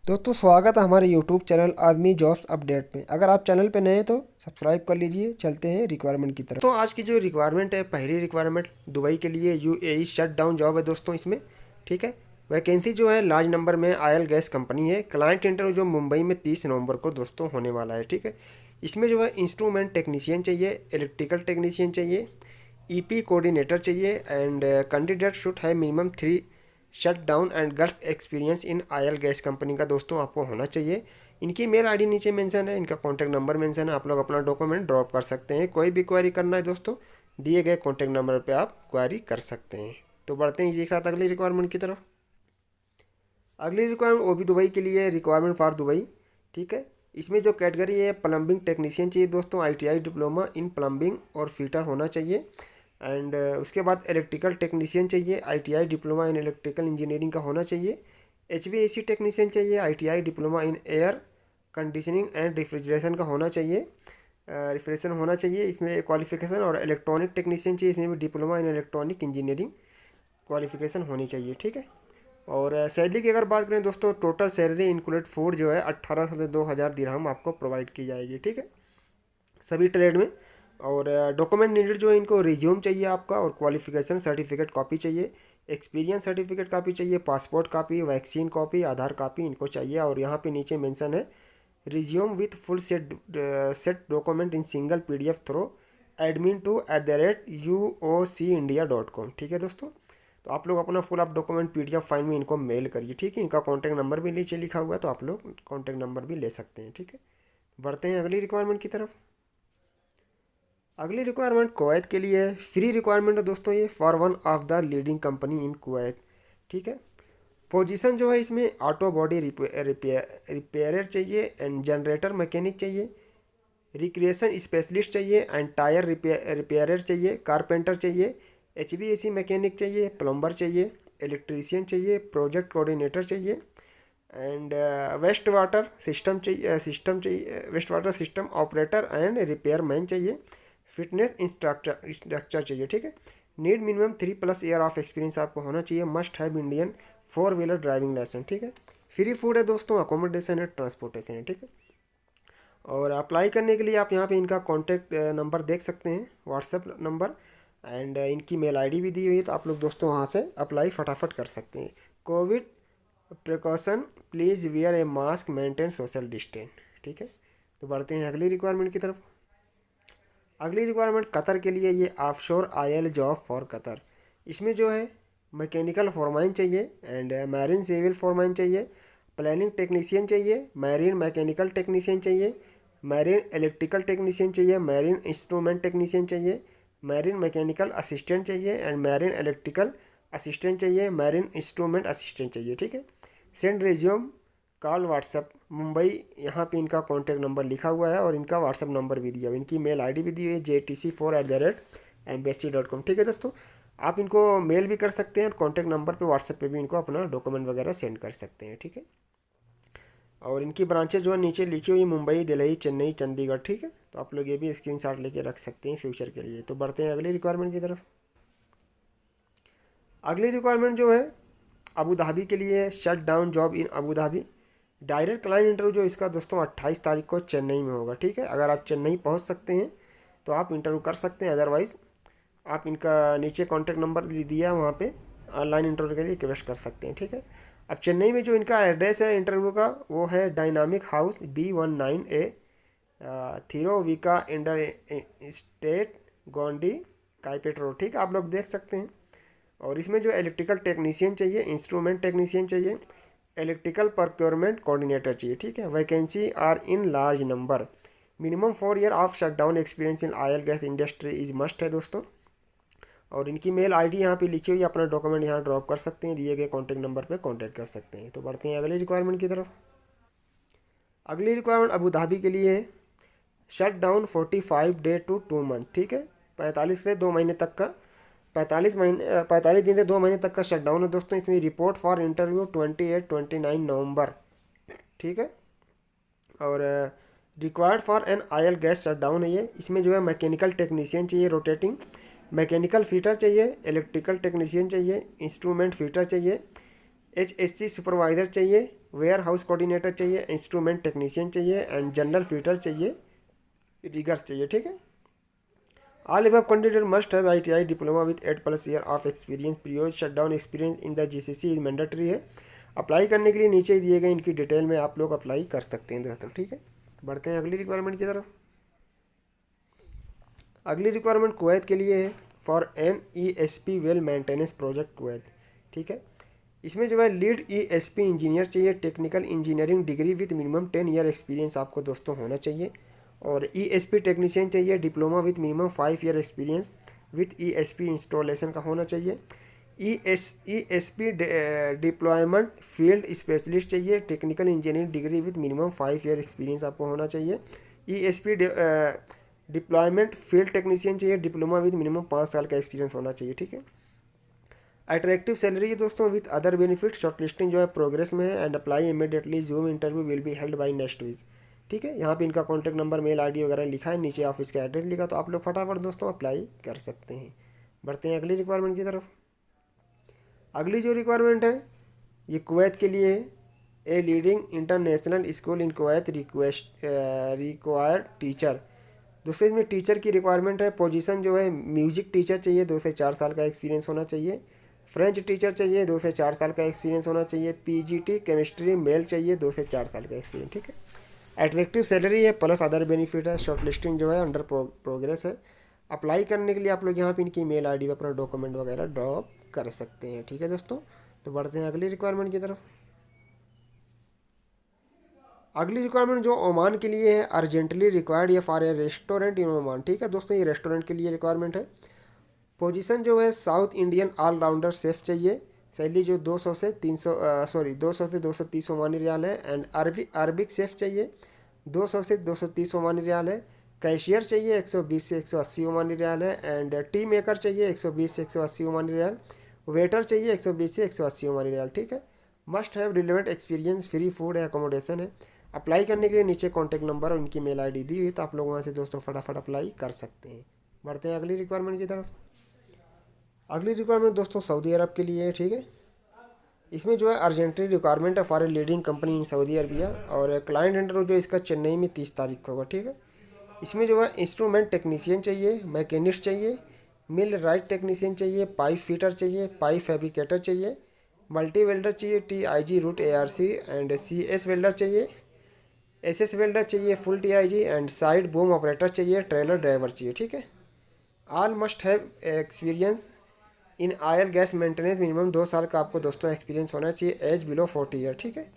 दोस्तों स्वागत है हमारे यूट्यूब चैनल आदमी जॉब्स अपडेट में। अगर आप चैनल पे नए हैं तो सब्सक्राइब कर लीजिए। चलते हैं रिक्वायरमेंट की तरफ। तो आज की जो रिक्वायरमेंट है, पहली रिक्वायरमेंट दुबई के लिए यूएई शट डाउन जॉब है दोस्तों इसमें। ठीक है, वैकेंसी जो है लार्ज नंबर में आयल गैस कंपनी है। क्लाइंट इंटरव्यू जो मुंबई में 30 नवंबर को दोस्तों होने वाला है। ठीक है, इसमें जो है इंस्ट्रूमेंट टेक्नीशियन चाहिए, इलेक्ट्रिकल टेक्नीशियन चाहिए, ईपी कोऑर्डिनेटर चाहिए एंड कैंडिडेट शुड है minimum 3 shut down and gulf experience in oil gas company का दोस्तों आपको होना चाहिए। इनकी मेल आईडी नीचे मेंशन है, इनका कॉन्टैक्ट नंबर मेंशन है। आप लोग अपना डॉक्यूमेंट ड्रॉप कर सकते हैं। कोई भी क्वेरी करना है दोस्तों, दिए गए कॉन्टैक्ट नंबर पे आप क्वेरी कर सकते हैं। तो बढ़ते हैं एक साथ अगली रिक्वायरमेंट की तरफ। अगली रिक्वायरमेंट वो भी दुबई के लिए, रिक्वायरमेंट फॉर दुबई। ठीक है, इसमें जो कैटेगरी है प्लम्बिंग टेक्नीशियन चाहिए दोस्तों, आईटीआई डिप्लोमा इन प्लम्बिंग और फिटर होना चाहिए। एंड उसके बाद इलेक्ट्रिकल टेक्नीशियन चाहिए, ITI diploma in electrical engineering का होना चाहिए। एचवीएसी टेक्नीशियन चाहिए, ITI diploma in air conditioning and refrigeration का होना चाहिए, रिफ्रिजरेशन होना चाहिए इसमें क्वालिफिकेशन। और इलेक्ट्रॉनिक टेक्नीशियन चाहिए, इसमें भी diploma in electronic engineering qualification होनी चाहिए। ठीक है, और सैलरी की अगर बात करें दोस्तों, टोटल सैलरी इंक्लूड फूड जो है 1800 से 2000 दिरहम आपको प्रोवाइड की जाएगी। ठीक है, सभी ट्रेड में। और डॉक्यूमेंट नीडेड जो है, इनको रिज्यूम चाहिए आपका, और क्वालिफिकेशन सर्टिफिकेट कॉपी चाहिए, एक्सपीरियंस सर्टिफिकेट कॉपी चाहिए, passport copy, vaccine copy, Aadhaar copy इनको चाहिए। और यहाँ पे नीचे मेंशन है resume with full set document in single PDF through admin2@uocindia.com। ठीक है दोस्तों, तो आप लोग अपना फुल आप डॉक्यूमेंट पीडीएफ फाइल में इनको मेल करिए। ठीक है, इनका कॉन्टैक्ट नंबर भी नीचे लिखा हुआ है, तो आप लोग कॉन्टैक्ट नंबर भी ले सकते हैं। ठीक है, बढ़ते हैं अगली रिक्वायरमेंट की तरफ। अगली रिक्वायरमेंट कुवैत के लिए फ्री रिक्वायरमेंट है दोस्तों, ये for one of the leading company in Kuwait. ठीक है, पोजीशन जो है इसमें ऑटो बॉडी रिपेयरर चाहिए एंड जनरेटर मैकेनिक चाहिए, रिक्रिएशन स्पेशलिस्ट चाहिए एंड टायर रिपेयरर चाहिए, कारपेंटर चाहिए, एचवीएसी मैकेनिक चाहिए, प्लम्बर चाहिए, इलेक्ट्रीशियन चाहिए, प्रोजेक्ट कोऑर्डिनेटर चाहिए एंड वेस्ट वाटर सिस्टम चाहिए, waste water system operator and repair man चाहिए, फिटनेस इंस्ट्रक्चर चाहिए। ठीक है, need minimum 3+ year of experience आपको होना चाहिए। Must have Indian 4 wheeler driving licence. ठीक है, फ्री फूड है दोस्तों, अकोमोडेशन है, ट्रांसपोर्टेशन है। ठीक है, और अप्लाई करने के लिए आप यहाँ पे इनका कॉन्टैक्ट नंबर देख सकते हैं, व्हाट्सएप नंबर एंड इनकी मेल आईडी भी दी हुई है, तो आप लोग दोस्तों वहाँ से अप्लाई फटाफट कर सकते हैं। Covid precaution please wear A mask, maintain social distance. ठीक है, तो बढ़ते हैं अगली रिक्वायरमेंट की तरफ। अगली रिक्वायरमेंट कतर के लिए, ये offshore oil job for Qatar. इसमें जो है मैकेनिकल फोरमैन चाहिए एंड मैरीन सिविल फोरमैन चाहिए, प्लानिंग टेक्नीशियन चाहिए, मैरीन मैकेनिकल टेक्नीशियन चाहिए, मैरीन इलेक्ट्रिकल टेक्नीशियन चाहिए, मैरीन इंस्ट्रूमेंट टेक्नीशियन चाहिए, मैरीन मैकेनिकल असिस्टेंट चाहिए एंड मैरीन इलेक्ट्रिकल असिस्टेंट चाहिए, मैरीन इंस्ट्रूमेंट असिस्टेंट चाहिए। ठीक है, send resume call WhatsApp Mumbai, यहाँ पे इनका कॉन्टैक्ट नंबर लिखा हुआ है और इनका व्हाट्सअप नंबर भी दिया हुआ है। इनकी मेल आईडी भी दी हुई है jtc4@embassy.com। ठीक है दोस्तों, आप इनको मेल भी कर सकते हैं और कॉन्टैक्ट नंबर पे व्हाट्सएप पे भी इनको अपना डॉक्यूमेंट वगैरह सेंड कर सकते हैं। ठीक है, और इनकी ब्रांचेज जो है नीचे लिखी हुई, मुंबई, दिल्ली, चेन्नई, चंडीगढ़। ठीक है, तो आप लोग ये भी स्क्रीनशॉट लेके रख सकते हैं फ्यूचर के लिए। तो बढ़ते हैं अगली रिक्वायरमेंट की तरफ। अगली रिक्वायरमेंट जो है अबू धाबी के लिए, shut down job in Abu Dhabi. Direct client interview जो इसका दोस्तों 28 तारीख को चेन्नई में होगा। ठीक है, अगर आप चेन्नई पहुंच सकते हैं तो आप इंटरव्यू कर सकते हैं, अदरवाइज़ आप इनका नीचे कॉन्टैक्ट नंबर दिया है, वहाँ पे ऑनलाइन इंटरव्यू के लिए रिक्वेस्ट कर सकते हैं। ठीक है, अब चेन्नई में जो इनका एड्रेस है इंटरव्यू का, वो है डायनामिक हाउस B19A, थीरोविका इंडर स्टेट, गोंडी, काइपेट रोड। ठीक है, आप लोग देख सकते हैं। और इसमें जो इलेक्ट्रिकल टेक्नीशियन चाहिए, इंस्ट्रूमेंट टेक्नीशियन चाहिए, इलेक्ट्रिकल प्रोक्योरमेंट कोऑर्डिनेटर चाहिए। ठीक है, vacancy are in large number, minimum 4 year of shutdown experience in oil gas industry is must है दोस्तों। और इनकी मेल आईडी यहाँ पे लिखी हुई है, अपना डॉक्यूमेंट यहाँ ड्रॉप कर सकते हैं, दिए गए कॉन्टैक्ट नंबर पे कांटेक्ट कर सकते हैं। तो बढ़ते हैं अगली रिक्वायरमेंट की तरफ। अगली रिक्वायरमेंट अबू धाबी के लिए है, shut down 45 day to 2 month. ठीक है, 45 से 2 महीने तक का, 45 दिन से 2 महीने तक का शट डाउन है दोस्तों। इसमें रिपोर्ट फॉर इंटरव्यू 28-29 नवंबर। ठीक है, और required for an oil gas shut down है ये। इसमें जो है मैकेनिकल टेक्नीशियन चाहिए रोटेटिंग, मैकेनिकल फिटर चाहिए, इलेक्ट्रिकल टेक्नीशियन चाहिए, इंस्ट्रूमेंट फिटर चाहिए, HSC सुपरवाइज़र चाहिए, वेयर हाउस कोऑर्डिनेटर चाहिए, इंस्ट्रूमेंट टेक्नीशियन चाहिए एंड जनरल फिटर चाहिए, रिगर्स चाहिए। ठीक है। All above candidate must have ITI diploma with 8+ year of experience, previous shutdown experience in the GCC is mandatory है। Apply करने के लिए नीचे ही दिए गए इनकी डिटेल में आप लोग अप्लाई कर सकते हैं दोस्तों। ठीक है। बढ़ते हैं अगली रिक्वायरमेंट की तरफ। अगली रिक्वायरमेंट कुवैत के लिए है for NESP well maintenance project Kuwait. ठीक है। इसमें जो है लीड ESP इंजीनियर चाहिए, technical engineering degree with minimum 10 year experience आपको दोस्तों होना चाहिए। और ESP टेक्नीशियन चाहिए, diploma with minimum 5 year experience with ESP installation का होना चाहिए। ESP डिप्लॉयमेंट फील्ड स्पेशलिस्ट चाहिए, technical engineering degree with minimum 5 year experience आपको होना चाहिए। ESP डिप्लॉयमेंट फील्ड टेक्नीशियन चाहिए, डिप्लोमा विथ मिनिमम 5 साल का एक्सपीरियंस होना चाहिए। ठीक है। अट्रैक्टिव सैलरी है दोस्तों विथ अदर बेनिफिट। शॉर्टलिस्टिंग जो है प्रोग्रेस में है and apply immediately. Zoom interview will be held by next week. ठीक है। यहाँ पे इनका कॉन्टैक्ट नंबर, मेल ID वगैरह लिखा है, नीचे ऑफिस का एड्रेस लिखा, तो आप लोग फटाफट दोस्तों अप्लाई कर सकते हैं। बढ़ते हैं अगली रिक्वायरमेंट की तरफ। अगली जो रिक्वायरमेंट है ये कुवैत के लिए है। A leading international school in Kuwait required teacher. दूसरे इसमें टीचर की रिक्वायरमेंट है। पोजीशन जो है म्यूजिक टीचर चाहिए, 2 से 4 साल का एक्सपीरियंस होना चाहिए। फ्रेंच टीचर चाहिए, 2 से 4 साल का एक्सपीरियंस होना चाहिए। PGT केमिस्ट्री मेल चाहिए, 2 से 4 साल का एक्सपीरियंस। ठीक है। अट्रैक्टिव सैलरी है प्लस अदर बेनिफिट है। शॉर्ट लिस्टिंग जो है अंडर प्रोग्रेस है। अप्लाई करने के लिए आप लोग यहाँ पे इनकी मेल ID पे अपना डॉक्यूमेंट वगैरह ड्रॉप कर सकते हैं। ठीक है दोस्तों। तो बढ़ते हैं अगली रिक्वायरमेंट की तरफ। अगली रिक्वायरमेंट जो ओमान के लिए है, अर्जेंटली रिक्वायर्ड या for a restaurant in Oman. ठीक है दोस्तों, ये रेस्टोरेंट के लिए रिक्वायरमेंट है। पोजीशन जो है साउथ इंडियन ऑलराउंडर शेफ चाहिए। सैलरी जो 200 से 230 ओमानी रियाल है। एंड अरबिक शेफ चाहिए, 200 से 230 ओमानी रियाल है। कैशियर चाहिए, 120 से 180 ओमानी रियाल है। एंड टी मेकर चाहिए, 120 से 180 ओमानी रियाल। वेटर चाहिए, 120 से 180 ओमानी रियाल। ठीक है। Must have relevant experience, free food है, अकोमोडेशन है। अप्लाई करने के लिए नीचे कॉन्टैक्ट नंबर और उनकी मेल ID दी हुई, तो आप लोग वहाँ से दोस्तों फटाफट अप्लाई कर सकते हैं। बढ़ते हैं अगली रिक्वायरमेंट की तरफ। अगली रिक्वायरमेंट दोस्तों सऊदी अरब के लिए है। ठीक है। इसमें जो है अर्जेंटली रिक्वायरमेंट है for a leading company in Saudi Arabia, और क्लाइंट इंटरव्यू जो इसका चेन्नई में 30 तारीख को होगा। ठीक है। इसमें जो है इंस्ट्रूमेंट टेक्नीशियन चाहिए, मैकेनिस्ट चाहिए, मिल राइट टेक्नीशियन चाहिए, पाइप फिटर चाहिए, पाइप फैब्रिकेटर चाहिए, मल्टी वेल्डर चाहिए, TIG root ARC and CS welder चाहिए, SS वेल्डर चाहिए, full TIG and side boom operator चाहिए, ट्रेलर ड्राइवर चाहिए। ठीक है। All must have experience in oil gas maintenance, minimum 2 साल का आपको दोस्तों एक्सपीरियंस होना चाहिए। Age below 40 year. ठीक है।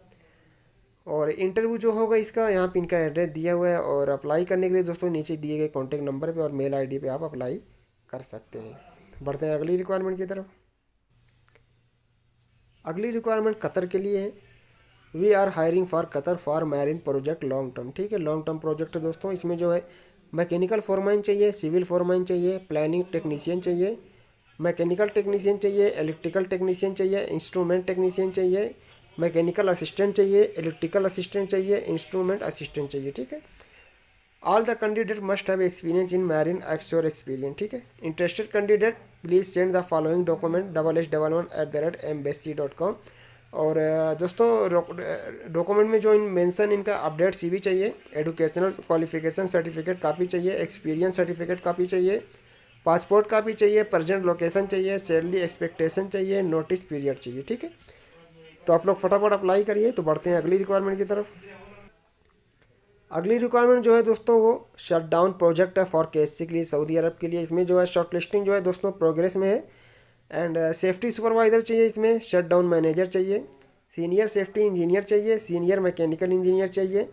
और इंटरव्यू जो होगा इसका यहाँ पे इनका एड्रेस दिया हुआ है, और अप्लाई करने के लिए दोस्तों नीचे दिए गए कॉन्टैक्ट नंबर पे और मेल ID पे आप अप्लाई कर सकते हैं। बढ़ते हैं अगली रिक्वायरमेंट की तरफ। अगली रिक्वायरमेंट कतर के लिए है। We are hiring for Qatar for marine project long term. ठीक है। लॉन्ग टर्म प्रोजेक्ट है दोस्तों। इसमें जो है मैकेनिकल फोरमैन चाहिए, सिविल फोरमैन चाहिए, प्लानिंग टेक्नीशियन चाहिए, मैकेनिकल टेक्नीशियन चाहिए, इलेक्ट्रिकल टेक्नीशियन चाहिए, इंस्ट्रूमेंट टेक्नीशियन चाहिए, मैकेनिकल असिस्टेंट चाहिए, इलेक्ट्रिकल असिस्टेंट चाहिए, इंस्ट्रूमेंट असिस्टेंट चाहिए। ठीक है। All the candidate must have experience in marine offshore experience. ठीक है। Interested candidate please send the following document ss1111@embassy.com। और दोस्तों डॉक्यूमेंट में जो मेंशन इनका अपडेट CV चाहिए, एजुकेशनल क्वालिफिकेशन सर्टिफिकेट कापी चाहिए, एक्सपीरियंस सर्टिफिकेट कापी चाहिए, पासपोर्ट कापी चाहिए, प्रेजेंट लोकेशन चाहिए, सैलरी एक्सपेक्टेशन चाहिए, नोटिस पीरियड चाहिए। ठीक है। तो आप लोग फटाफट अप्लाई करिए। तो बढ़ते हैं अगली रिक्वायरमेंट की तरफ। अगली रिक्वायरमेंट जो है दोस्तों वो शटडाउन प्रोजेक्ट है फॉर KSC के लिए, सऊदी अरब के लिए। इसमें जो है शॉर्ट लिस्टिंग जो है दोस्तों प्रोग्रेस में है। एंड सेफ्टी सुपरवाइज़र चाहिए, इसमें शटडाउन मैनेजर चाहिए, सीनियर सेफ्टी इंजीनियर चाहिए, सीनियर मैकेनिकल इंजीनियर चाहिए,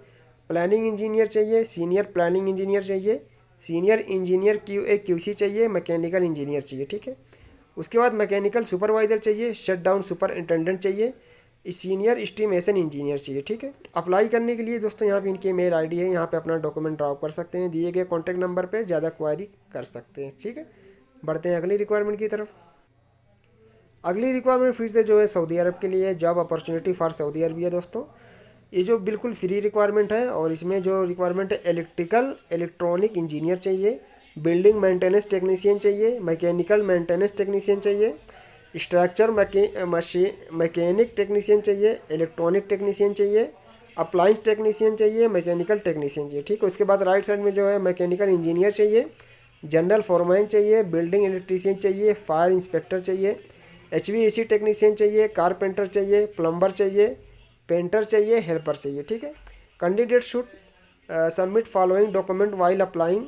प्लानिंग इंजीनियर चाहिए, सीनियर प्लानिंग इंजीनियर चाहिए, सीनियर इंजीनियर QA/QC चाहिए, मैकेनिकल इंजीनियर चाहिए। ठीक है। उसके बाद मैकेनिकल सुपरवाइज़र चाहिए, शटडाउन सुपरिटेंडेंट चाहिए, सीनियर एस्टिमेशन इंजीनियर चाहिए। ठीक है। अप्लाई करने के लिए दोस्तों यहाँ पे इनकी मेल ID है, यहाँ पे अपना डॉक्यूमेंट ड्रॉप कर सकते हैं, दिए गए कॉन्टैक्ट नंबर पे ज़्यादा क्वारी कर सकते हैं। ठीक है। बढ़ते हैं अगली रिक्वायरमेंट की तरफ। अगली रिक्वायरमेंट फिर से जो है सऊदी अरब के लिए, job opportunity for Saudi Arabia दोस्तों। ये जो बिल्कुल फ्री रिक्वायरमेंट है, और इसमें जो रिक्वायरमेंट है इलेक्ट्रॉनिक इंजीनियर चाहिए, बिल्डिंग मेंटेनेंस टेक्नीशियन चाहिए, मैकेनिकल मेंटेनेंस टेक्नीशियन चाहिए, स्ट्रक्चर मैकेनिक टेक्नीशियन चाहिए, इलेक्ट्रॉनिक टेक्नीशियन चाहिए, अप्लाइंस टेक्नीशियन चाहिए, मैकेनिकल टेक्नीशियन चाहिए, ठीक है। उसके बाद राइट साइड में जो है मैकेनिकल इंजीनियर चाहिए, जनरल फोरमैन चाहिए, बिल्डिंग इलेक्ट्रीशियन चाहिए, फायर इंस्पेक्टर चाहिए, HVAC टेक्नीशियन चाहिए, कारपेंटर चाहिए, प्लम्बर चाहिए, पेंटर चाहिए, हेल्पर चाहिए, ठीक है। Candidate should submit following document while applying,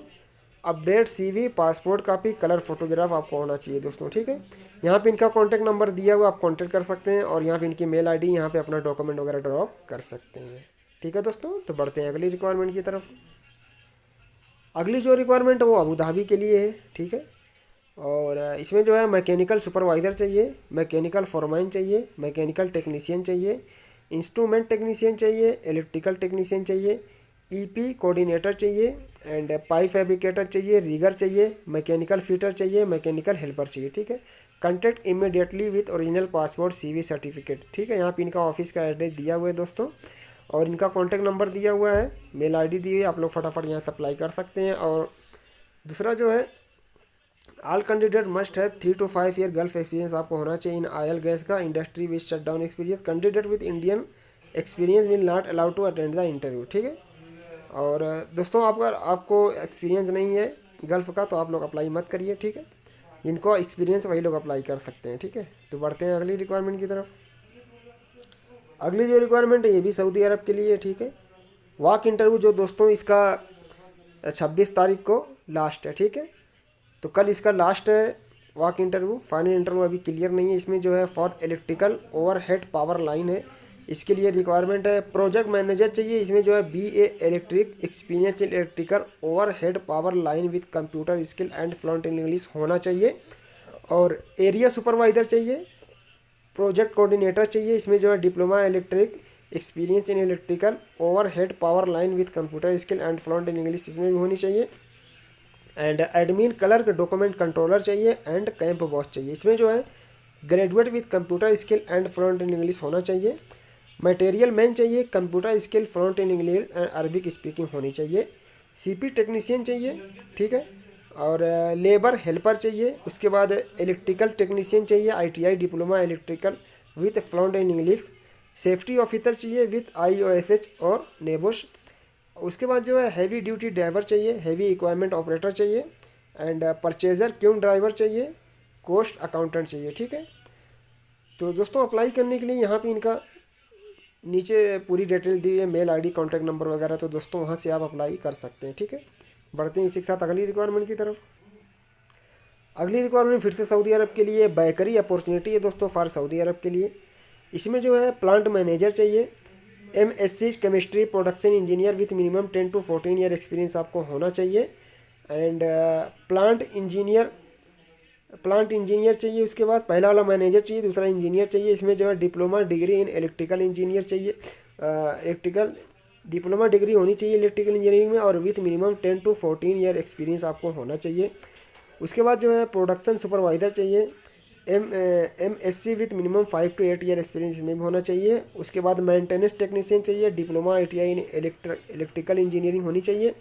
update CV, passport copy, colour photograph आपको होना चाहिए दोस्तों, ठीक है। यहाँ पे इनका कॉन्टैक्ट नंबर दिया हुआ, आप कॉन्टैक्ट कर सकते हैं और यहाँ पे इनकी मेल ID, यहाँ पे अपना डॉक्यूमेंट वगैरह ड्रॉप कर सकते हैं, ठीक है दोस्तों। तो बढ़ते हैं अगली रिक्वायरमेंट की तरफ। अगली जो रिक्वायरमेंट है वो अबू धाबी के लिए है, ठीक है। और इसमें जो है मैकेनिकल सुपरवाइज़र चाहिए, मैकेनिकल फोरमैन चाहिए, मैकेनिकल टेक्नीशियन चाहिए, इंस्ट्रूमेंट टेक्नीशियन चाहिए, इलेक्ट्रिकल टेक्नीशियन चाहिए, EP कोऑर्डिनेटर चाहिए, एंड पाइप फैब्रिकेटर चाहिए, रीगर चाहिए, मैकेनिकल फिटर चाहिए, मैकेनिकल हेल्पर चाहिए, ठीक है। Contact immediately with original passport CV certificate, ठीक है। यहाँ पे इनका ऑफिस का एड्रेस दिया हुआ है दोस्तों और इनका कॉन्टैक्ट नंबर दिया हुआ है, मेल ID दी हुई है, आप लोग फटाफट यहाँ से अप्लाई कर सकते हैं। और दूसरा जो है all candidate must have 3 to 5 year gulf experience आपको होना चाहिए इन ऑयल गैस का industry with shutdown experience. Candidate with Indian experience will not allowed to attend the interview, ठीक है। और दोस्तों अगर आपको एक्सपीरियंस नहीं है गल्फ का तो आप लोग अप्लाई मत करिए, ठीक है। जिनको एक्सपीरियंस वही लोग अप्लाई कर सकते हैं, ठीक है। तो बढ़ते हैं अगली रिक्वायरमेंट की तरफ। अगली जो रिक्वायरमेंट है ये भी सऊदी अरब के लिए, ठीक है। वॉक इंटरव्यू जो दोस्तों इसका 26 तारीख को लास्ट है, ठीक है। तो कल इसका लास्ट है वॉक इंटरव्यू, फाइनल इंटरव्यू अभी क्लियर नहीं है। इसमें जो है for electrical overhead power line है, इसके लिए रिक्वायरमेंट है। प्रोजेक्ट मैनेजर चाहिए, इसमें जो है BA electric experience in electrical overhead power line with computer skill and fluent in English होना चाहिए। और एरिया सुपरवाइज़र चाहिए, प्रोजेक्ट कोऑर्डिनेटर चाहिए, इसमें जो है diploma electric experience in electrical overhead power line with computer skill and fluent in English इसमें भी होनी चाहिए। And admin clerk document controller चाहिए एंड कैंप बॉस चाहिए, इसमें जो है graduate with computer skill and fluent in English होना चाहिए। मटेरियल मैन चाहिए, computer skill fluent in English and Arabic speaking होनी चाहिए। CP टेक्नीशियन चाहिए, ठीक है। और लेबर हेल्पर चाहिए। उसके बाद इलेक्ट्रिकल टेक्नीशियन चाहिए, ITI diploma electrical with fluent in English. Safety officer चाहिए विथ IOSH और नेबोश। उसके बाद जो है हैवी ड्यूटी ड्राइवर चाहिए, हैवी इक्विपमेंट ऑपरेटर चाहिए, एंड परचेजर क्यून ड्राइवर चाहिए, कॉस्ट अकाउंटेंट चाहिए, ठीक है। तो दोस्तों अप्लाई करने के लिए यहाँ पे इनका नीचे पूरी डिटेल दी है, मेल ID, कॉन्टैक्ट नंबर वगैरह, तो दोस्तों वहाँ से आप अप्लाई कर सकते हैं, ठीक है। बढ़ते हैं इसी के साथ अगली रिक्वायरमेंट की तरफ। अगली रिक्वायरमेंट फिर से सऊदी अरब के लिए बेकरी अपॉर्चुनिटी है दोस्तों फॉर सऊदी अरब के लिए। इसमें जो है प्लांट मैनेजर चाहिए, MSc chemistry production engineer with minimum 10 to 14 year experience आपको होना चाहिए। एंड प्लांट इंजीनियर चाहिए। उसके बाद पहला वाला मैनेजर चाहिए, दूसरा इंजीनियर चाहिए। इसमें जो है diploma degree in electrical engineer चाहिए, इलेक्ट्रिकल डिप्लोमा डिग्री होनी चाहिए इलेक्ट्रिकल इंजीनियरिंग में, और with minimum 10 to 14 year experience आपको होना चाहिए। उसके बाद जो है प्रोडक्शन सुपरवाइज़र चाहिए, MSc with minimum 5 to 8 year experience में भी होना चाहिए। उसके बाद मेंटेनेंस टेक्नीशियन चाहिए, diploma ITI in electrical engineering होनी चाहिए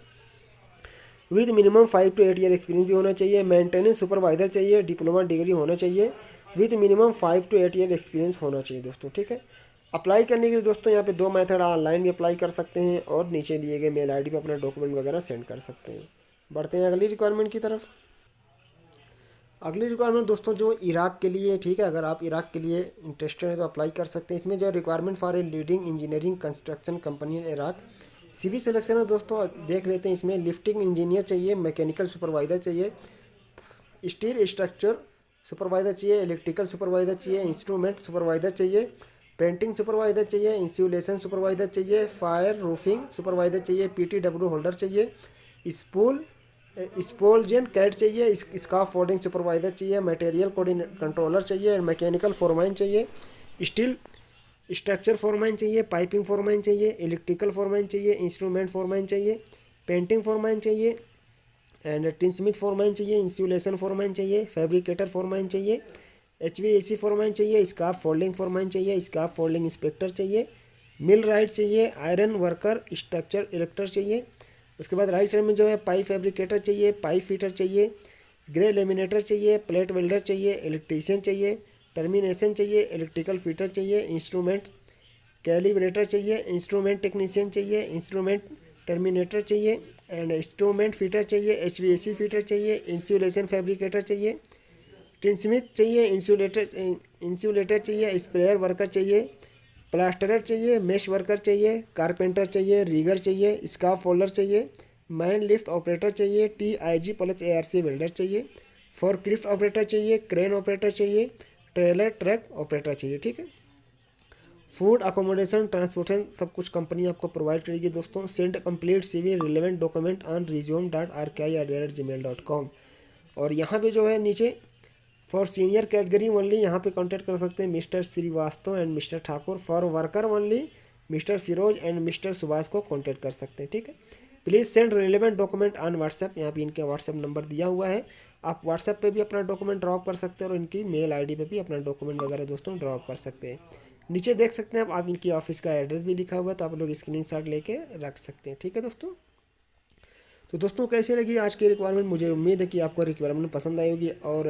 with minimum 5 to 8 year experience भी होना चाहिए। मेंटेनेंस सुपरवाइज़र चाहिए, डिप्लोमा डिग्री होना चाहिए with minimum 5 to 8 year experience होना चाहिए दोस्तों, ठीक है। अप्लाई करने के लिए दोस्तों यहाँ पे 2 मेथड, ऑनलाइन भी अप्लाई कर सकते हैं और नीचे दिए गए मेल ID पे अपना डॉक्यूमेंट वगैरह सेंड कर सकते हैं। बढ़ते हैं अगली रिक्वायरमेंट की तरफ। अगली रिक्वायरमेंट दोस्तों जो इराक के लिए, ठीक है। अगर आप इराक के लिए इंटरेस्टेड हैं तो अप्लाई कर सकते हैं। इसमें जो requirement for a leading engineering construction company Iraq, CV selection है दोस्तों, देख लेते हैं। इसमें लिफ्टिंग इंजीनियर चाहिए, मैकेनिकल सुपरवाइज़र चाहिए, स्टील स्ट्रक्चर सुपरवाइज़र चाहिए, इलेक्ट्रिकल सुपरवाइज़र चाहिए, इंस्ट्रूमेंट सुपरवाइज़र चाहिए, पेंटिंग सुपरवाइज़र चाहिए, इंस्यूलेशन सुपरवाइज़र चाहिए, फायर रूफिंग सुपरवाइज़र चाहिए, PTW होल्डर चाहिए, स्पोलजेन कैट चाहिए, स्काफ फोल्डिंग सुपरवाइज़र चाहिए, मटेरियल कंट्रोलर चाहिए, मैकेनिकल फोरमैन चाहिए, स्टील स्ट्रक्चर फोरमैन चाहिए, पाइपिंग फोरमैन चाहिए, इलेक्ट्रिकल फोरमैन चाहिए, इंस्ट्रूमेंट फोरमैन चाहिए, पेंटिंग फोरमैन चाहिए, एंड टिनस्मिथ फोरमैन चाहिए, इंस्यूलेशन फोरमैन चाहिए, फैब्रिकेटर फोरमैन चाहिए, HVAC फोरमैन चाहिए, स्काफ फोल्डिंग फोरमैन चाहिए, स्काफ फोल्डिंग इंस्पेक्टर चाहिए, मिल राइट चाहिए, आयरन वर्कर स्ट्रक्चर इलेक्टर चाहिए। उसके बाद राइट साइड में जो है पाइप फैब्रिकेटर चाहिए, पाइप फिटर चाहिए, ग्रे लेमिनेटर चाहिए, प्लेट वेल्डर चाहिए, इलेक्ट्रीशियन चाहिए, टर्मिनेशन चाहिए, इलेक्ट्रिकल फिटर चाहिए, इंस्ट्रूमेंट कैलिब्रेटर चाहिए, इंस्ट्रूमेंट टेक्नीशियन चाहिए, इंस्ट्रूमेंट टर्मिनेटर चाहिए एंड इंस्ट्रूमेंट फिटर चाहिए, HVAC फिटर चाहिए, इंसुलेशन फैब्रिकेटर चाहिए, टिनस्मिथ चाहिए, इंसुलेटर चाहिए, स्प्रेयर वर्कर चाहिए, प्लास्टरर चाहिए, मेश वर्कर चाहिए, कारपेंटर चाहिए, रीगर चाहिए, स्काफ फोल्डर चाहिए, मैन लिफ्ट ऑपरेटर चाहिए, TIG प्लस ARC वेल्डर चाहिए, फोर्कलिफ्ट ऑपरेटर चाहिए, क्रेन ऑपरेटर चाहिए, ट्रेलर ट्रक ऑपरेटर चाहिए। ठीक है, फूड अकोमोडेशन ट्रांसपोर्टेशन सब कुछ कंपनी आपको प्रोवाइड करेगी दोस्तों। Send complete CV relevant document on resume.rki@gmail.com। और यहाँ पे जो है नीचे फॉर सीनियर कैटेगरी ओनली यहाँ पे कांटेक्ट कर सकते हैं mister Srivastava and mister Thakur. For worker only mister Firoz and mister Subhash को कांटेक्ट कर सकते हैं। ठीक है, please send relevant document on WhatsApp. यहाँ पे इनके व्हाट्सएप नंबर दिया हुआ है, आप व्हाट्सएप पे भी अपना डॉक्यूमेंट ड्रॉप कर सकते हैं और इनकी मेल ID पे भी अपना डॉक्यूमेंट वगैरह दोस्तों ड्रॉप कर सकते हैं। नीचे देख सकते हैं आप इनकी ऑफिस का एड्रेस भी लिखा हुआ है, तो आप लोग स्क्रीनशॉट लेके रख सकते हैं। ठीक है दोस्तों, तो दोस्तों कैसे लगी आज की रिक्वायरमेंट, मुझे उम्मीद है कि आपको रिक्वायरमेंट पसंद आई होगी और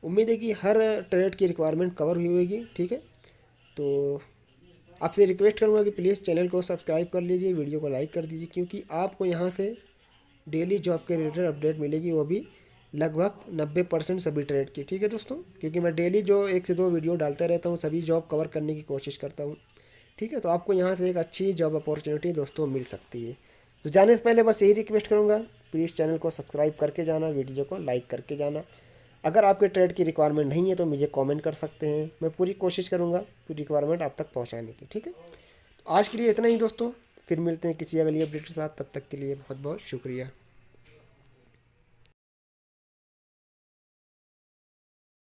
उम्मीद है कि हर ट्रेड की रिक्वायरमेंट कवर हुई होगी। ठीक है, तो आपसे रिक्वेस्ट करूँगा कि प्लीज़ चैनल को सब्सक्राइब कर लीजिए, वीडियो को लाइक कर दीजिए, क्योंकि आपको यहाँ से डेली जॉब के रिलेटेड अपडेट मिलेगी, वो भी लगभग 90% सभी ट्रेड की। ठीक है दोस्तों, क्योंकि मैं डेली जो 1 से 2 वीडियो डालता रहता हूँ, सभी जॉब कवर करने की कोशिश करता हूँ। ठीक है, तो आपको यहाँ से एक अच्छी जॉब अपॉर्चुनिटी दोस्तों मिल सकती है। तो जाने से पहले बस यही रिक्वेस्ट करूँगा, प्लीज़ चैनल को सब्सक्राइब करके जाना, वीडियो को लाइक करके जाना। अगर आपके ट्रेड की रिक्वायरमेंट नहीं है तो मुझे कमेंट कर सकते हैं, मैं पूरी कोशिश करूँगा पूरी रिक्वायरमेंट आप तक पहुँचाने की। ठीक है, तो आज के लिए इतना ही दोस्तों, फिर मिलते हैं किसी अगली अपडेट के साथ, तब तक के लिए बहुत बहुत शुक्रिया।